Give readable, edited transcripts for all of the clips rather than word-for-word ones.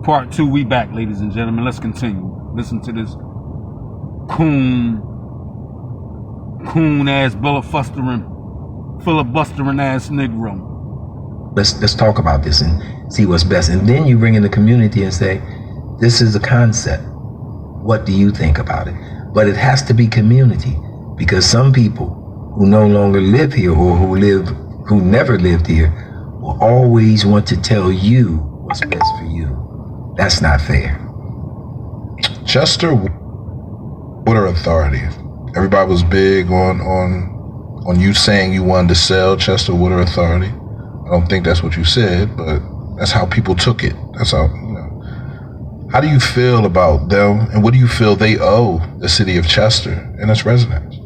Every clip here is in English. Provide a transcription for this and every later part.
Part 2, we back, ladies and gentlemen. Let's continue. Listen to this coon-ass, filibustering ass Negro. Let's talk about this and see what's best. And then you bring in the community and say, this is a concept. What do you think about it? But it has to be community, because some people who no longer live here or who never lived here will always want to tell you what's best for you. That's not fair. Chester Water Authority. Everybody was big on you saying you wanted to sell Chester Water Authority. I don't think that's what you said, but that's how people took it. That's how, How do you feel about them, and what do you feel they owe the city of Chester and its residents?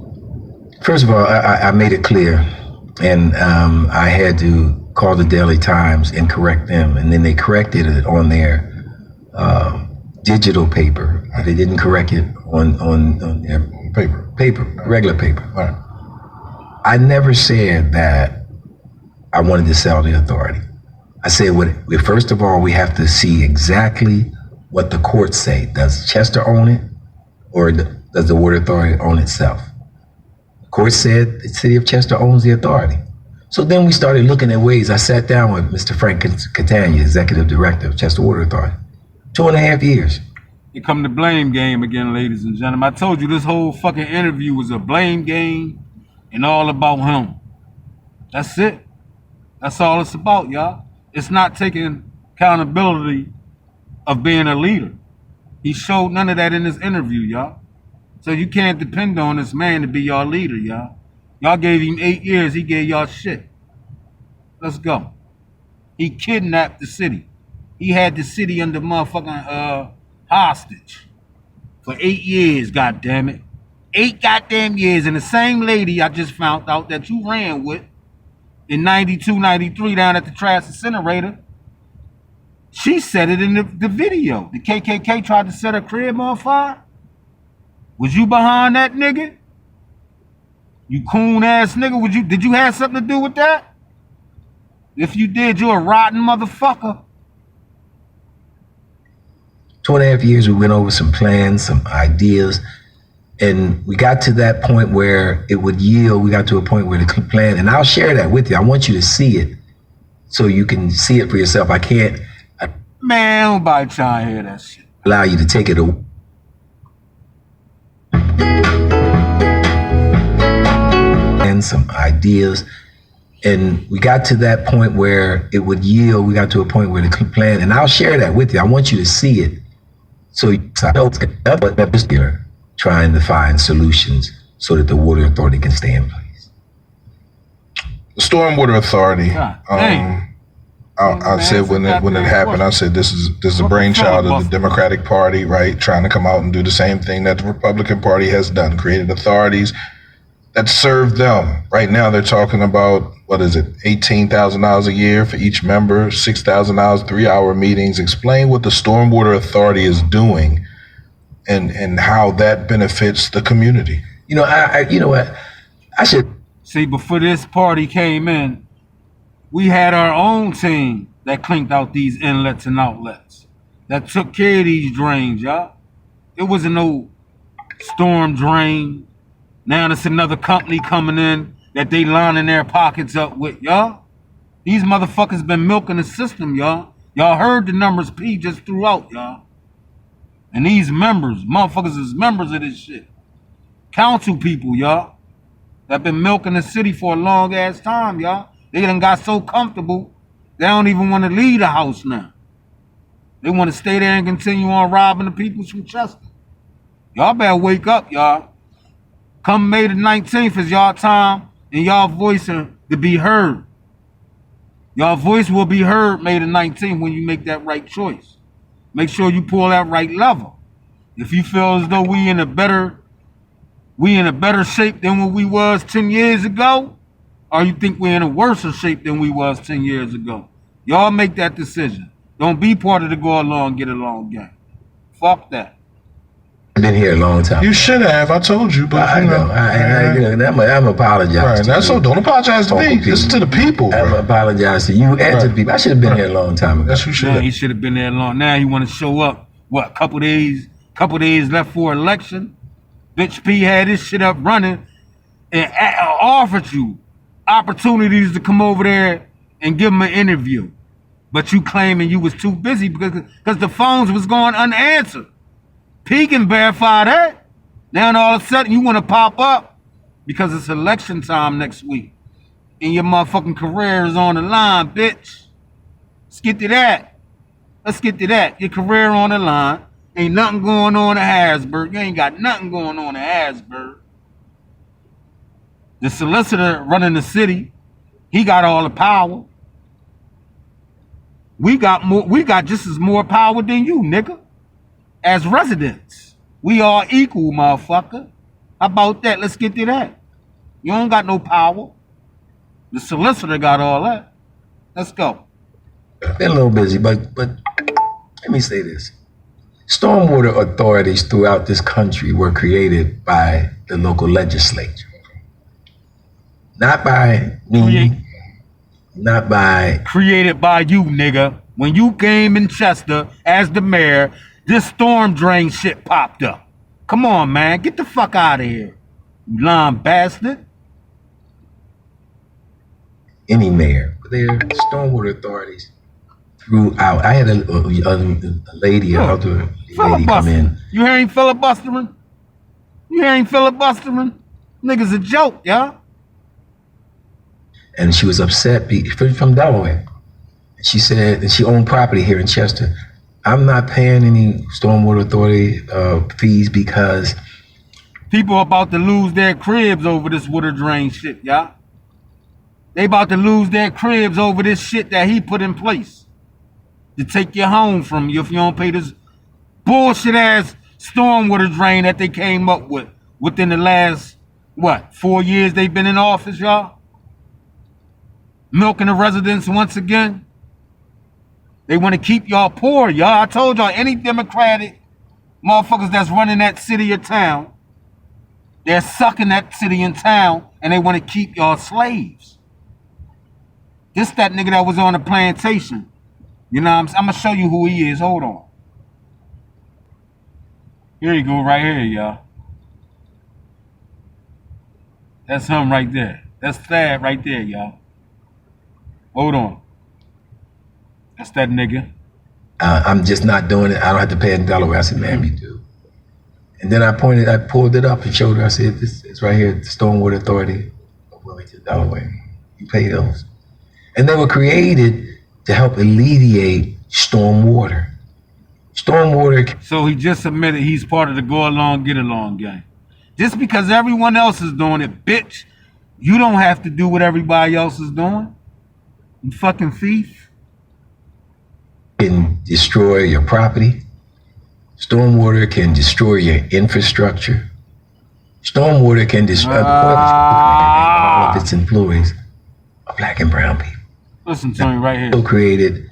First of all, I made it clear, and I had to call the Daily Times and correct them, and then they corrected it on their digital paper. They didn't correct it on their regular paper. Right. I never said that I wanted to sell the authority. I said, first of all, we have to see exactly what the courts say. Does Chester own it, or does the Water Authority own itself? The court said the city of Chester owns the authority. So then we started looking at ways. I sat down with Mr. Frank Catania, executive director of Chester Water Authority. 2.5 years. Here come the blame game again, ladies and gentlemen. I told you this whole fucking interview was a blame game and all about him. That's it. That's all it's about, y'all. It's not taking accountability of being a leader. He showed none of that in this interview, y'all. So you can't depend on this man to be your leader, y'all. Y'all gave him 8 years, he gave y'all shit. Let's go. He kidnapped the city. He had the city under motherfucking hostage for 8 years, goddammit. 8 goddamn years. And the same lady I just found out that you ran with in 92, 93 down at the trash incinerator, she said it in the video. The KKK tried to set her crib on fire. Was you behind that, nigga? You coon ass nigga, did you have something to do with that? If you did, you're a rotten motherfucker. 2.5 years, we went over some plans, some ideas, and we got to that point where it would yield. We got to a point where the plan, and I'll share that with you. I want you to see it so you can see it for yourself. I can't. Man, nobody trying to hear that shit. Allow you to take it away. And some ideas, and we got to that point where it would yield. We got to a point where the plan, and I'll share that with you. I want you to see it so you know trying to find solutions so that the Water Authority can stay in place. The Stormwater Authority. I said when it happened, I said this is a brainchild of the Democratic Party, right? Trying to come out and do the same thing that the Republican Party has done, created authorities that serve them. Right now, they're talking about, what is it, $18,000 a year for each member, $6,000, 3-hour meetings. Explain what the Stormwater Authority is doing and how that benefits the community. You know what? I should see, before this party came in, we had our own team that cleaned out these inlets and outlets, that took care of these drains, y'all. It wasn't no storm drain. Now it's another company coming in that they lining their pockets up with, y'all. These motherfuckers been milking the system, y'all. Y'all heard the numbers P just threw out, y'all. And these motherfuckers is members of this shit. Council people, y'all, that been milking the city for a long ass time, y'all. They done got so comfortable, they don't even want to leave the house now. They want to stay there and continue on robbing the people from Chester. Y'all better wake up, y'all. Come May the 19th is y'all time and y'all voice to be heard. Y'all voice will be heard May the 19th when you make that right choice. Make sure you pull that right lever. If you feel as though we in a better shape than what we was 10 years ago, or you think we're in a worse shape than we was 10 years ago, y'all make that decision. Don't be part of the go along, get along gang. Fuck that. been here a long time. You should have. I told you, but I know. I'm apologizing. Right. That's so. Don't apologize to me. Listen to the people. I'm apologize to you and to the people. I should have been here a long time ago. That's who should. Yeah, he should have been there long. Now he want to show up. What? Couple days left for election. Bitch P had this shit up running and offered you opportunities to come over there and give him an interview, but you claiming you was too busy because the phones was going unanswered. P can verify that. Now all of a sudden you want to pop up because it's election time next week and your motherfucking career is on the line, bitch. Let's get to that. Your career on the line. Ain't nothing going on in Harrisburg. You ain't got nothing going on in Harrisburg. The solicitor running the city, he got all the power. We got just as more power than you, nigga. As residents. We all equal, motherfucker. How about that? Let's get to that. You don't got no power. The solicitor got all that. Let's go. Been a little busy, but let me say this. Stormwater authorities throughout this country were created by the local legislature. Not by me, not by... Created by you, nigga. When you came in Chester as the mayor, this storm drain shit popped up. Come on, man. Get the fuck out of here. You lying bastard. Any mayor. But they're stormwater authorities throughout. I had a lady, another lady come in. You hearing filibustering? Nigga's a joke, y'all. And she was upset from Delaware. She said, and she owned property here in Chester. I'm not paying any stormwater authority fees because people are about to lose their cribs over this water drain shit, y'all. They about to lose their cribs over this shit that he put in place to take your home from you if you don't pay this bullshit ass stormwater drain that they came up with within the last 4 years they've been in office, y'all. Milking the residents once again. They want to keep y'all poor, y'all. I told y'all, any Democratic motherfuckers that's running that city or town, they're sucking that city and town, and they want to keep y'all slaves. This that nigga that was on the plantation. You know what I'm saying? I'm going to show you who he is. Hold on. Here you go, right here, y'all. That's him right there. That's Thad right there, y'all. Hold on. That's that nigga. I'm just not doing it. I don't have to pay it in Delaware. I said, ma'am, you do. And then I pulled it up and showed her. I said, it's right here, the Stormwater Authority of Wilmington, Delaware. You pay those. And they were created to help alleviate stormwater. So he just admitted he's part of the go along, get along gang. Just because everyone else is doing it, bitch, you don't have to do what everybody else is doing. You fucking thief. Can destroy your property. Stormwater can destroy your infrastructure. Stormwater can destroy all of its employees are black and brown people. Listen to me right here. So created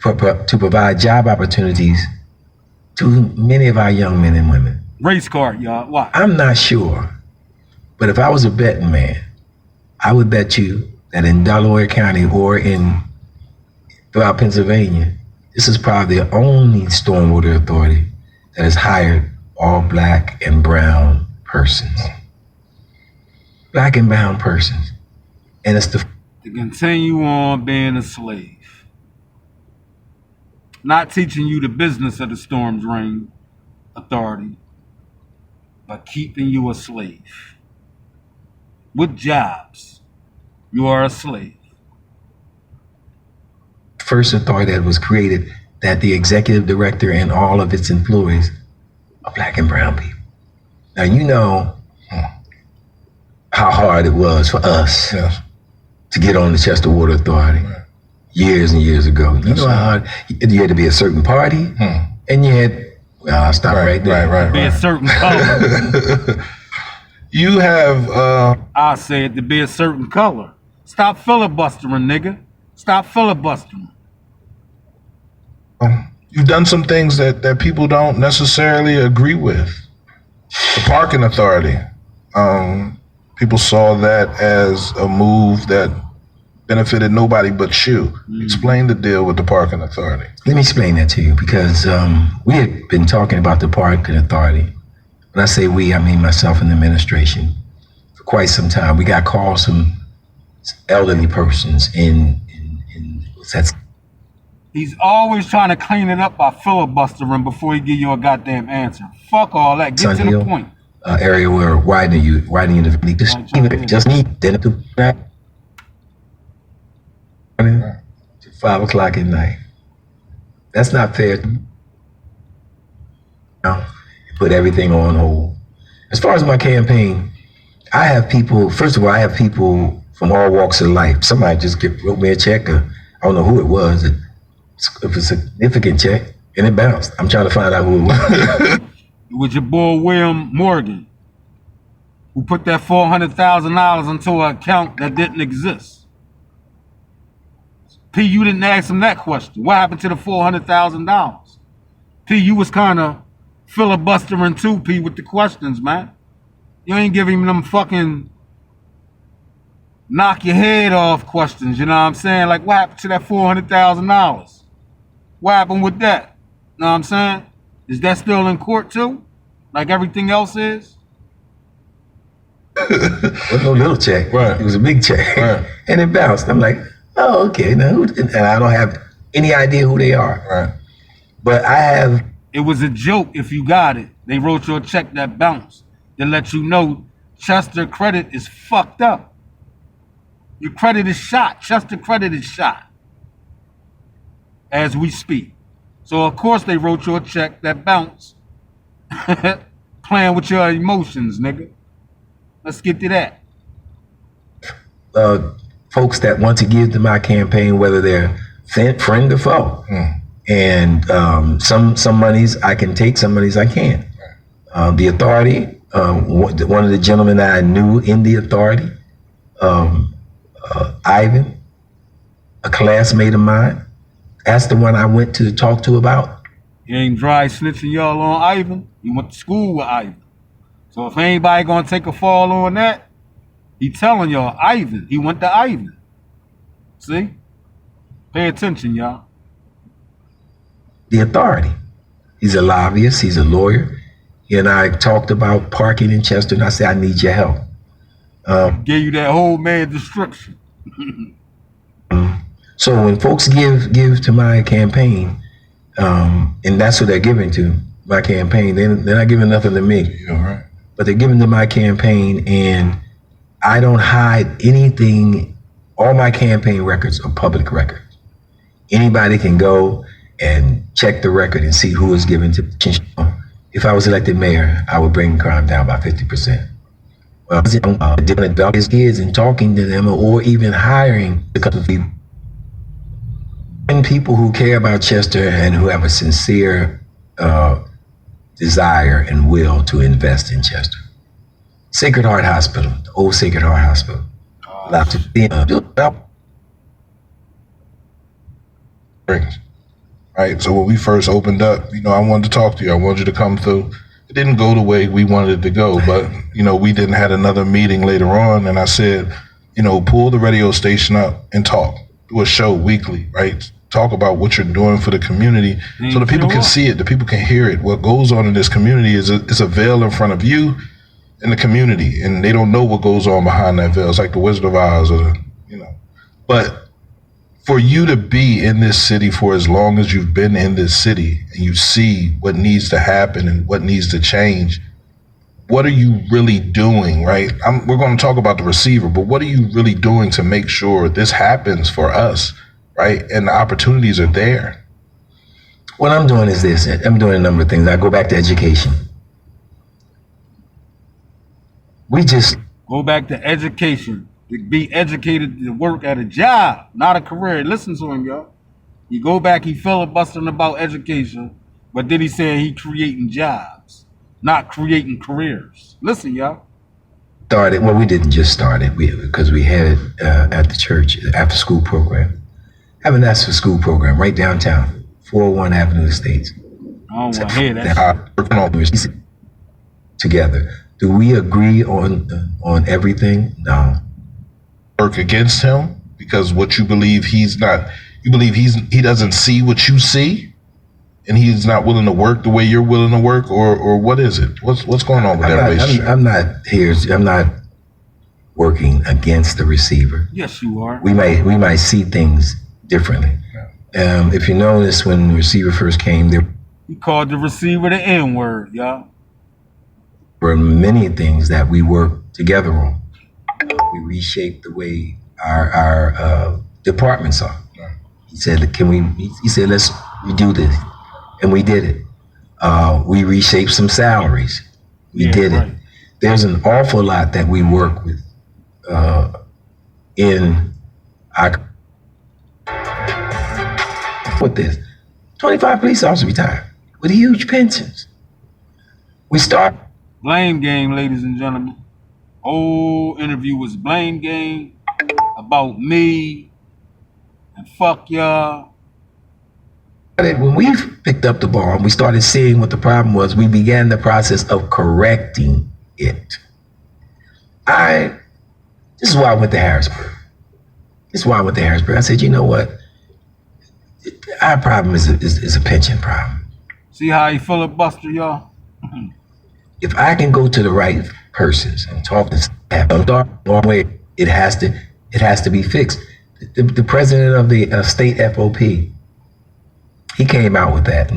to provide job opportunities to many of our young men and women. Race card, y'all. Why? I'm not sure, but if I was a betting man, I would bet you that in Delaware County or throughout Pennsylvania, this is probably the only stormwater authority that has hired all black and brown persons. Black and brown persons. And it's to continue on being a slave. Not teaching you the business of the storm drain authority, but keeping you a slave. With jobs, you are a slave. First authority that was created, that the executive director and all of its employees are black and brown people. Now, you know how hard it was for us to get on the Chester Water Authority years and years ago. You know how hard you had to be a certain party, and you had, well, I'll stop right there. Right. Be a certain color. You have... I said to be a certain color. Stop filibustering, nigga. Stop filibustering. You've done some things that people don't necessarily agree with. The parking authority. People saw that as a move that benefited nobody but you. Explain the deal with the parking authority. Let me explain that to you, because we had been talking about the parking authority. When I say we, I mean myself and the administration, for quite some time. We got calls from elderly persons in that's. He's always trying to clean it up by filibustering before he give you a goddamn answer. Fuck all that. Get to the point. Area where widening the just need then to 5 o'clock at night. That's not fair. No, put everything on hold. As far as my campaign, I have people. First of all, I have people from all walks of life. Somebody just wrote me a check. I don't know who it was. It was a significant check, and it bounced. I'm trying to find out who it was. It was your boy William Morgan, who put that $400,000 into an account that didn't exist. P, you didn't ask him that question. What happened to the $400,000? P, you was kind of filibustering too, P, with the questions, man. You ain't giving him them fucking knock your head off questions, you know what I'm saying? Like, what happened to that $400,000? What happened with that? You know what I'm saying? Is that still in court too? Like everything else is? It was no little check. Right. It was a big check. Right. And it bounced. I'm like, oh, okay. Now, and I don't have any idea who they are. Right. But I have. It was a joke if you got it. They wrote you a check that bounced to let you know Chester credit is fucked up. Your credit is shot. Chester credit is shot as we speak. So, of course, they wrote you a check that bounced. Playing with your emotions, nigga. Let's get to that. Folks that want to give to my campaign, whether they're friend or foe. And some monies I can take, some monies I can't. The authority, one of the gentlemen that I knew in the authority, Ivan, a classmate of mine, that's the one I went to talk to about. He ain't dry snitching y'all on Ivan. He went to school with Ivan. So if anybody gonna take a fall on that, he telling y'all Ivan. He went to Ivan. See? Pay attention, y'all. The authority. He's a lobbyist. He's a lawyer. He and I talked about parking in Chester, and I said, I need your help. Gave you that whole man description. So when folks give to my campaign, and that's what they're giving to, my campaign, they're not giving nothing to me. Yeah, right. But they're giving to my campaign, and I don't hide anything. All my campaign records are public records. Anybody can go and check the record and see who was given to. If I was elected mayor, I would bring crime down by 50%. Well, different about his kids and talking to them, or even hiring a couple of people. And people who care about Chester and who have a sincere desire and will to invest in Chester. Sacred Heart Hospital, the old Sacred Heart Hospital. Right. So when we first opened up, I wanted to talk to you. I wanted you to come through. It didn't go the way we wanted it to go, but we didn't had another meeting later on, and I said, pull the radio station up and talk. Do a show weekly, right? Talk about what you're doing for the community so the people can see it, the people can hear it. What goes on in this community is a veil in front of you and the community, and they don't know what goes on behind that veil. It's like the Wizard of Oz, But for you to be in this city for as long as you've been in this city, and you see what needs to happen and what needs to change, what are you really doing, right? We're going to talk about the receiver, but what are you really doing to make sure this happens for us, right? And the opportunities are there. What I'm doing is this. I'm doing a number of things. I go back to education. We just go back to education. To be educated to work at a job, not a career. Listen to him, y'all. You go back, he filibustering about education, but then he said he creating jobs, not creating careers. Listen, y'all. Well, we didn't just start it, because we had it at the church, after school program. Have an after school program right downtown, 401 Avenue Estates. I don't want to hear that. together. Do we agree on everything? No. Work against him because what you believe he's not. You believe he doesn't see what you see, and he's not willing to work the way you're willing to work, or what is it? What's going on with that relationship? I'm not working against the receiver. Yes, you are. We might see things differently. If you notice, when the receiver first came, there He called the receiver the N-word, y'all. were many things that we worked together on. We reshaped the way our departments are. He said, he said, let's redo this. And we did it. We reshaped some salaries. We did right. it. There's an awful lot that we work with in our, with this. 25 police officers retired with huge pensions. We start. Blame game, ladies and gentlemen. Whole interview was blame game about me and fuck y'all. When we picked up the ball and we started seeing what the problem was, we began the process of correcting it. This is why I went to Harrisburg. I said, you know what? Our problem is a pension problem. See how he filibuster, y'all? If I can go to the right persons and talk to staff, it has to be fixed. The president of the state FOP, he came out with that,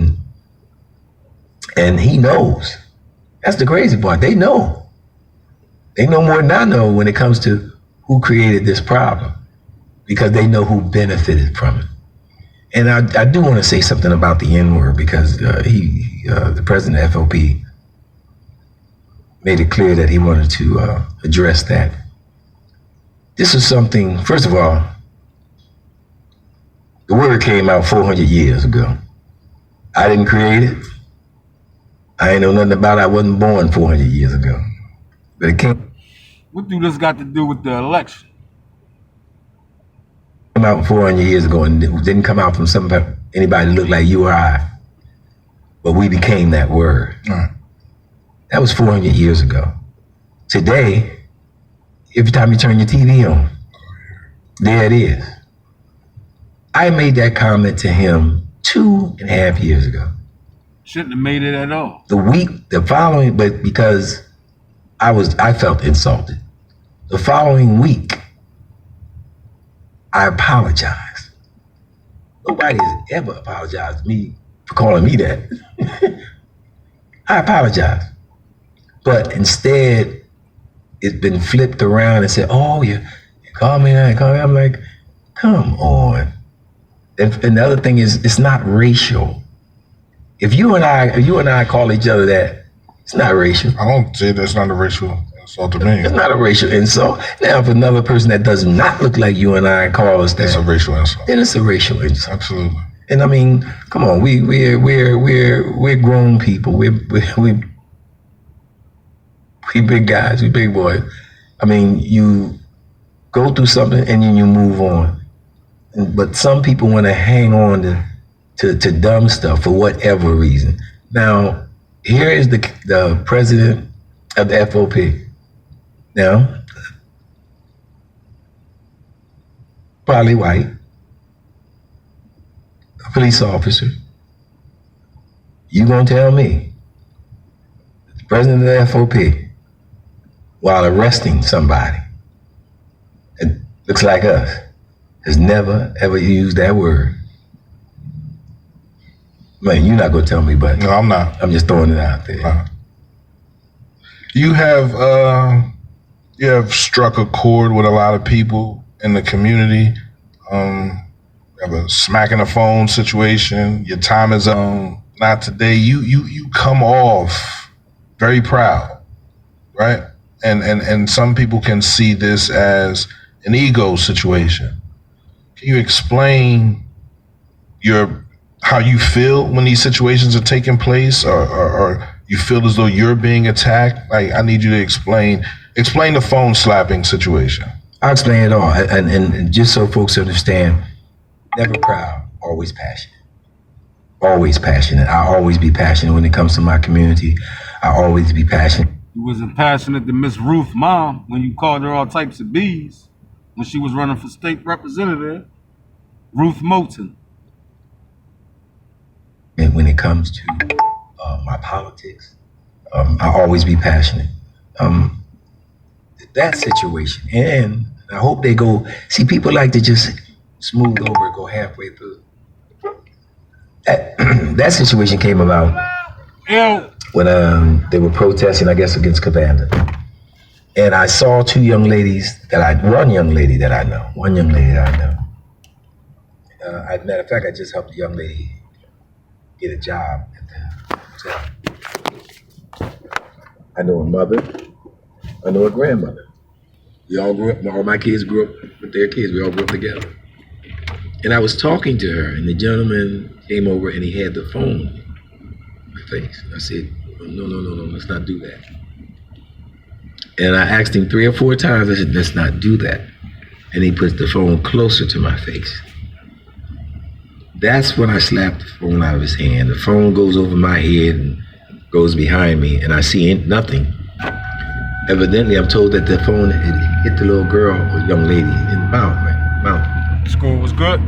and he knows. That's the crazy part. They know. They know more than I know when it comes to who created this problem, because they know who benefited from it. And I do want to say something about the N-word, because the president of FOP made it clear that he wanted to address that. This is something, first of all, the word came out 400 years ago. I didn't create it. I ain't know nothing about it. I wasn't born 400 years ago. But it came. What do this got to do with the election? Came out 400 years ago, and it didn't come out from anybody that looked like you or I. But we became that word. That was 400 years ago. Today, every time you turn your TV on, there it is. I made that comment to him 2.5 years ago. Shouldn't have made it at all. The following, but because I felt insulted. The following week, I apologized. Nobody has ever apologized to me for calling me that. I apologized. But instead, it's been flipped around and said, oh, you call me that, I'm like, come on. And the other thing is, it's not racial. If you and I call each other that, it's not racial. I don't say that's not a racial insult to me. It's not a racial insult. Now, if another person that does not look like you and I call us that, it's a racial insult. Then it's a racial insult. Absolutely. And I mean, come on, we're grown people. We big guys, we big boys. I mean, you go through something and then you move on. But some people want to hang on to dumb stuff for whatever reason. Now, here is the president of the FOP. Now, probably white, a police officer. You gonna tell me the president of the FOP, while arresting somebody that looks like us, has never ever used that word? Man, you're not gonna tell me, but no, I'm not. I'm just throwing it out there. You have struck a chord with a lot of people in the community. You have a smacking the phone situation. Your time is up. Not today. You come off very proud, right? And some people can see this as an ego situation. Can you explain how you feel when these situations are taking place, or you feel as though you're being attacked? Like, I need you to explain the phone slapping situation. I'll explain it all, and just so folks understand, never proud, always passionate. Always passionate. I'll always be passionate when it comes to my community. I'll always be passionate. You wasn't passionate to Miss Ruth mom when you called her all types of B's when she was running for state representative. Ruth Moulton. And when it comes to my politics, I'll always be passionate. That situation, and I hope they go, see, people like to just smooth over, go halfway through. That situation came about when they were protesting, I guess, against Cabana. And I saw one young lady that I know. Matter of fact, I just helped a young lady get a job at the hotel. I know her mother. I know her grandmother. We all grew up, all my kids grew up with their kids. We all grew up together. And I was talking to her, and the gentleman came over and he had the phone in my face. And I said, no, let's not do that. And I asked him 3 or 4 times, I said, let's not do that. And he puts the phone closer to my face. That's when I slapped the phone out of his hand. The phone goes over my head and goes behind me, and I see nothing. Evidently, I'm told that the phone hit the little girl or young lady in the mouth. School was good.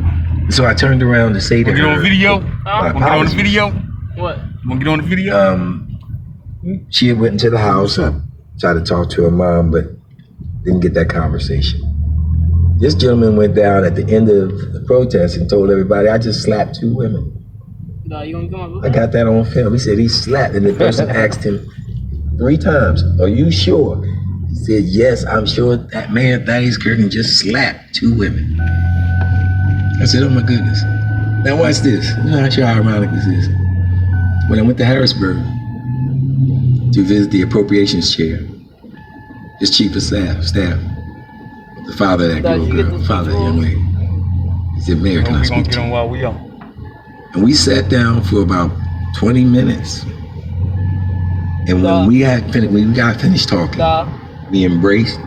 So I turned around to say to her, get on video? my Get on the video? What? Want to get on the video? She went into the house. I tried to talk to her mom, but didn't get that conversation. This gentleman went down at the end of the protest and told everybody, I just slapped 2 women. No, you gonna come up? I got that on film. He said he slapped, and the person asked him 3 times, are you sure? He said, yes, I'm sure that man, Thaddeus Kirkland, just slapped 2 women. I said, oh my goodness. Now watch this. I'm not sure how ironic this is. When I went to Harrisburg to visit the appropriations chair, his chief of staff, the father of that girl, father of that young lady. He said, Mayor, can I speak to you? While we on. And we sat down for about 20 minutes. And when we got finished talking, we embraced,